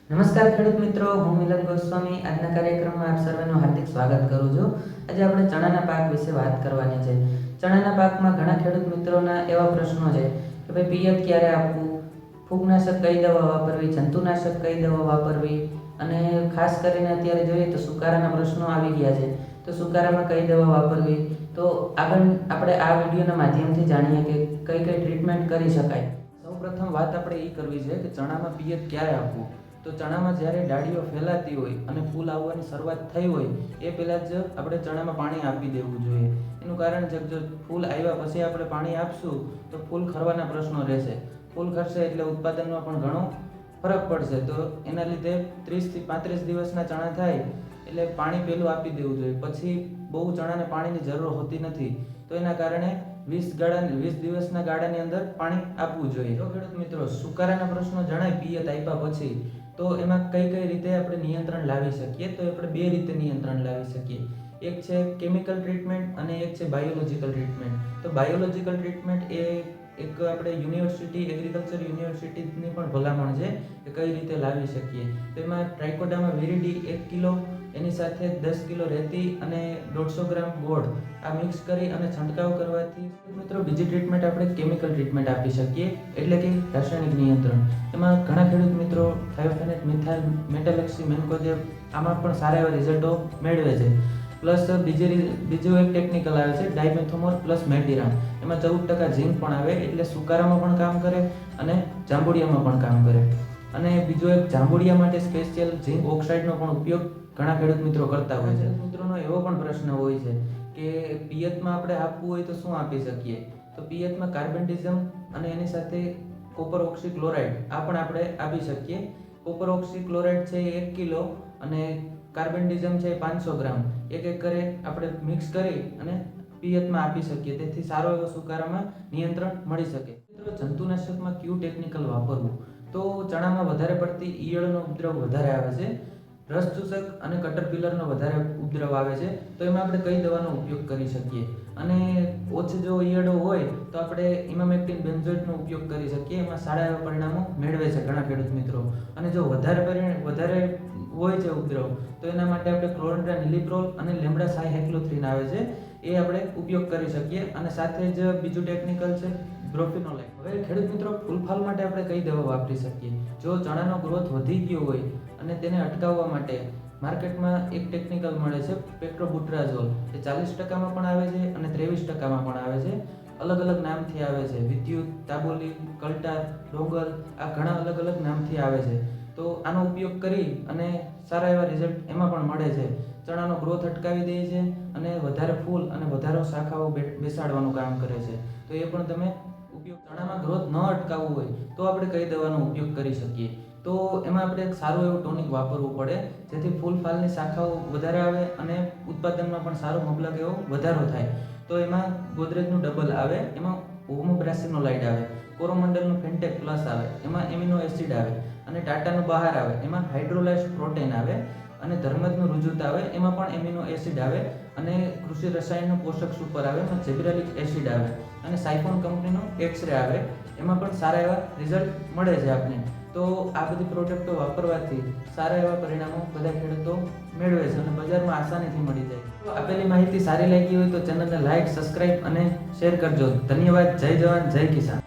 નમસ્કાર ખેડૂત મિત્રો, હું મિલન ગોસ્વામી આજના કાર્યક્રમમાં આપ સર્વેનું હાર્દિક સ્વાગત કરું છું. આજે આપણે ચણાના પાક વિશે વાત કરવાની છે. ચણાના પાકમાં ઘણા ખેડૂત મિત્રોના એવા પ્રશ્નો છે કે ભાઈ પિયત ક્યારે આપવું, ફૂગનાશક કઈ દવા વાપરવી, જંતુનાશક કઈ દવા વાપરવી, અને ખાસ કરીને અત્યારે જોઈએ તો સુકારાના પ્રશ્નો આવી ગયા છે. તો સુકારામાં કઈ દવા વાપરવી, તો આગળ આપણે આ વિડીયોના માધ્યમથી જાણીએ કે કઈ કઈ ટ્રીટમેન્ટ કરી શકાય. સૌપ્રથમ વાત આપણે એ કરવી છે કે ચણામાં પિયત ક્યારે આપવું. તો ચણામાં જ્યારે ડાળીઓ ફેલાતી હોય અને ફૂલ આવવાની શરૂઆત થઈ હોય એ પહેલાં જ આપણે ચણામાં પાણી આપી દેવું જોઈએ. એનું કારણ છે કે જો ફૂલ આવ્યા પછી આપણે પાણી આપશું તો ફૂલ ખરવાના પ્રશ્નો રહેશે. ફૂલ ખરશે એટલે ઉત્પાદનમાં પણ ઘણો ફરક પડશે. તો એના લીધે 30થી 35 દિવસના ચણા થાય એટલે પાણી પહેલું આપી દેવું જોઈએ. પછી બહુ ચણાને પાણીની જરૂર હોતી નથી. તો એના કારણે 20 દિવસના ગાળાની અંદર પાણી આપવું જોઈએ. જો ખેડૂત મિત્રો સુકારાના પ્રશ્નો જણાય પિયત આપ્યા પછી, તો એમાં કઈ કઈ રીતે આપણે નિયંત્રણ લાવી શકીએ, તો આપણે બે રીતે નિયંત્રણ લાવી શકીએ. એક છે કેમિકલ ટ્રીટમેન્ટ અને એક છે બાયોલોજિકલ ટ્રીટમેન્ટ. તો બાયોલોજિકલ ટ્રીટમેન્ટ એ એક આપણે યુનિવર્સિટી એગ્રીકલ્ચર યુનિવર્સિટીની પણ ભલામણ છે કે કઈ રીતે લાવી શકીએ. તો એમાં ટ્રાઇકોડર્મા વિરિડી 1 કિલો, એની સાથે 10 કિલો રેતી અને 150 ગ્રામ ગોળ આ મિક્સ કરી અને છંટકાવ કરવાથી મિત્રો બીજી ટ્રીટમેન્ટ આપણે કેમિકલ ટ્રીટમેન્ટ આપી શકીએ, એટલે કે રાસાયણિક નિયંત્રણ. એમાં ઘણા ખેડૂત મિત્રો થાયોફેનેટ મિથાઇલ મેટાલેક્સી મેન્કોજેબ આમાં પણ સારા એવા રિઝલ્ટો મેળવે છે. પ્લસ બીજું એક ટેકનિકલ આવે છે ડાયમેથોમોર પ્લસ મેટીરામ. એમાં 14% ઝીંક પણ આવે, એટલે સુકારામાં પણ કામ કરે અને જાંબુડિયામાં પણ કામ કરે. અને બીજો એક જાંબુડિયા માટે સ્પેશિયલ ઝીંક ઓક્સાઇડનો પણ ઉપયોગ ઘણા ખેડૂત મિત્રો કરતા હોય છે. મિત્રોનો એવો પણ પ્રશ્ન હોય છે કે પિયતમાં આપણે આપવું હોય તો શું આપી શકીએ. તો પિયતમાં કાર્બેન્ડિઝમ અને એની સાથે કોપર ઓક્સીક્લોરાઇડ આ પણ આપણે આપી શકીએ. કોપર ઓક્સીક્લોરાઇડ છે 1 કિલો અને કાર્બેન્ડિઝમ છે 500 ગ્રામ એક એકરે આપણે મિક્સ કરી અને પિયતમાં આપી શકીએ. તેથી સારો એવો સુકારામાં નિયંત્રણ મળી શકે. મિત્રો જંતુનાશકમાં કયું ટેકનિકલ વાપરવું, તો ચણામાં વધારે પડતી ઈયળનો ઉપદ્રવ વધારે આવે છે, રસ ચૂસક અને કટરપિલરનો વધારે ઉપદ્રવ આવે છે. તો એમાં આપણે કઈ દવાનો ઉપયોગ કરી શકીએ. અને ઓછી જો ઈયળો હોય તો આપણે ઇમામેક્ટિન બેન્ઝોઇટનો ઉપયોગ કરી શકીએ. એમાં સારા એવા પરિણામો મેળવે છે ઘણા ખેડૂત મિત્રો. અને જો વધારે હોય છે ઉપદ્રવ, તો એના માટે આપણે ક્લોરેન્ટ્રા નિલિપ્રોલ અને લેમ્ડા સાયહેક્લોથ્રીન આવે છે એ આપણે ઉપયોગ કરી શકીએ. અને સાથે જ બીજું ટેકનિકલ છે બ્રોફિનોલાઇટ. હવે ખેડૂત મિત્રો ફૂલફાલ માટે આપણે કઈ દવા વાપરી શકીએ. જો ચણાનો ગ્રોથ વધી ગયો હોય અને તેને અટકાવવા માટે માર્કેટમાં એક ટેકનિકલ મળે છે પેક્ટ્રોબુટ્રાઝોલ. એ 40%માં પણ આવે છે અને 23%માં પણ આવે છે. અલગ અલગ નામથી આવે છે, વિદ્યુત, તાબોલી, કલ્ટાર, ડોગલ, આ ઘણા અલગ અલગ નામથી આવે છે. તો આનો ઉપયોગ કરી અને સારા એવા રિઝલ્ટ એમાં પણ મળે છે. ચણાનો ગ્રોથ અટકાવી દે છે અને વધારે ફૂલ અને વધારે શાખાઓ બેસાડવાનું કામ કરે છે. તો એ પણ તમે ઉપયોગ. ચણામાં ગ્રોથ ન અટકાવવું હોય તો આપણે કઈ દવાનો ઉપયોગ કરી શકીએ. તો એમાં આપણે એક સારું એવું ટોનિક વાપરવું પડે, જેથી ફૂલ ફાલની શાખાઓ વધારે આવે અને ઉત્પાદનમાં પણ સારો મબલક એવો વધારો થાય. તો એમાં ગોદરેજનું ડબલ આવે, એમાં હોમોબ્રાસિનોલાઇડ આવે, કોરોમંડલનું ફેન્ટેક પ્લસ આવે, એમાં એમિનો એસિડ આવે, અને ટાટાનું બહાર આવે એમાં હાઇડ્રોલાઇઝ પ્રોટીન આવે, અને ધર્મજનું રુજુત આવે એમાં પણ એમિનો એસિડ આવે, અને કૃષિ રસાયણનું પોષક સુપર આવે એમાં જેબ્રાલિક એસિડ આવે, અને સાયફોન કંપનીનું એક્સરે આવે, એમાં પણ સારા એવા રિઝલ્ટ મળે છે આપને. તો આ બધી પ્રોડક્ટો વાપરવાથી સારા એવા પરિણામો બધા ખેડૂતો મેળવે છે અને બજારમાં આસાનીથી મળી જાય. તો આપેલી માહિતી સારી લાગી હોય તો ચેનલને લાઇક, સબસ્ક્રાઇબ અને શેર કરજો. ધન્યવાદ. જય જવાન, જય કિસાન.